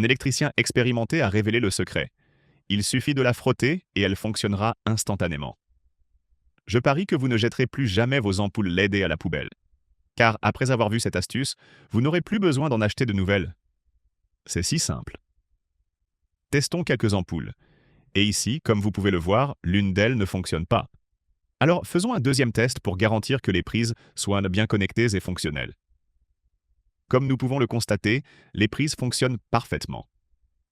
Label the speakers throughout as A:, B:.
A: Un électricien expérimenté a révélé le secret. Il suffit de la frotter et elle fonctionnera instantanément. Je parie que vous ne jetterez plus jamais vos ampoules LED à la poubelle. Car après avoir vu cette astuce, vous n'aurez plus besoin d'en acheter de nouvelles. C'est si simple. Testons quelques ampoules. Et ici, comme vous pouvez le voir, l'une d'elles ne fonctionne pas. Alors faisons un deuxième test pour garantir que les prises soient bien connectées et fonctionnelles. Comme nous pouvons le constater, les prises fonctionnent parfaitement.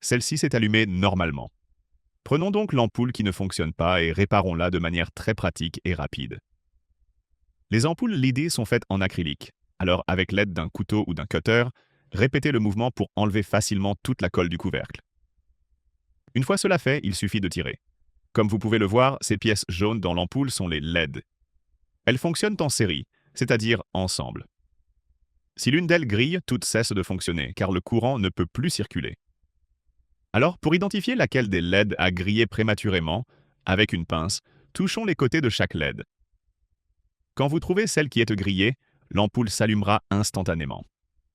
A: Celle-ci s'est allumée normalement. Prenons donc l'ampoule qui ne fonctionne pas et réparons-la de manière très pratique et rapide. Les ampoules LED sont faites en acrylique. Alors avec l'aide d'un couteau ou d'un cutter, répétez le mouvement pour enlever facilement toute la colle du couvercle. Une fois cela fait, il suffit de tirer. Comme vous pouvez le voir, ces pièces jaunes dans l'ampoule sont les LED. Elles fonctionnent en série, c'est-à-dire ensemble. Si l'une d'elles grille, toutes cessent de fonctionner, car le courant ne peut plus circuler. Alors, pour identifier laquelle des LED a grillé prématurément, avec une pince, touchons les côtés de chaque LED. Quand vous trouvez celle qui est grillée, l'ampoule s'allumera instantanément.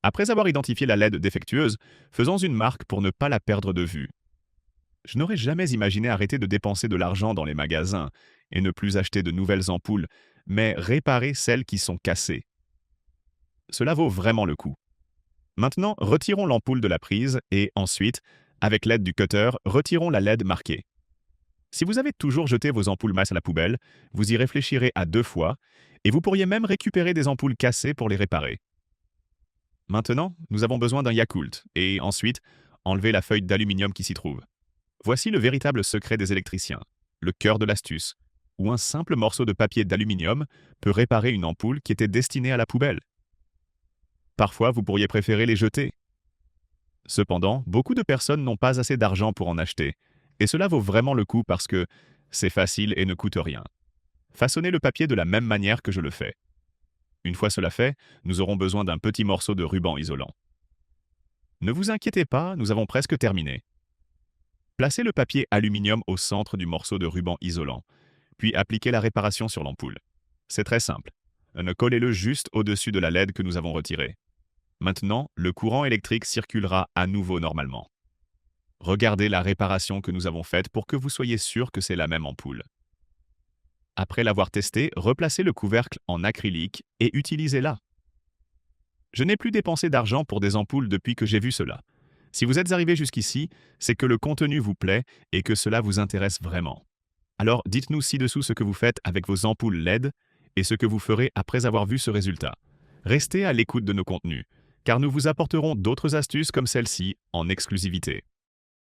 A: Après avoir identifié la LED défectueuse, faisons une marque pour ne pas la perdre de vue. Je n'aurais jamais imaginé arrêter de dépenser de l'argent dans les magasins et ne plus acheter de nouvelles ampoules, mais réparer celles qui sont cassées. Cela vaut vraiment le coup. Maintenant, retirons l'ampoule de la prise et ensuite, avec l'aide du cutter, retirons la LED marquée. Si vous avez toujours jeté vos ampoules masses à la poubelle, vous y réfléchirez à 2 fois et vous pourriez même récupérer des ampoules cassées pour les réparer. Maintenant, nous avons besoin d'un Yakult et ensuite, enlever la feuille d'aluminium qui s'y trouve. Voici le véritable secret des électriciens, le cœur de l'astuce, où un simple morceau de papier d'aluminium peut réparer une ampoule qui était destinée à la poubelle. Parfois, vous pourriez préférer les jeter. Cependant, beaucoup de personnes n'ont pas assez d'argent pour en acheter, et cela vaut vraiment le coup parce que c'est facile et ne coûte rien. Façonnez le papier de la même manière que je le fais. Une fois cela fait, nous aurons besoin d'un petit morceau de ruban isolant. Ne vous inquiétez pas, nous avons presque terminé. Placez le papier aluminium au centre du morceau de ruban isolant, puis appliquez la réparation sur l'ampoule. C'est très simple. Collez-le juste au-dessus de la LED que nous avons retirée. Maintenant, le courant électrique circulera à nouveau normalement. Regardez la réparation que nous avons faite pour que vous soyez sûr que c'est la même ampoule. Après l'avoir testée, replacez le couvercle en acrylique et utilisez-la. Je n'ai plus dépensé d'argent pour des ampoules depuis que j'ai vu cela. Si vous êtes arrivé jusqu'ici, c'est que le contenu vous plaît et que cela vous intéresse vraiment. Alors dites-nous ci-dessous ce que vous faites avec vos ampoules LED et ce que vous ferez après avoir vu ce résultat. Restez à l'écoute de nos contenus, car nous vous apporterons d'autres astuces comme celle-ci en exclusivité.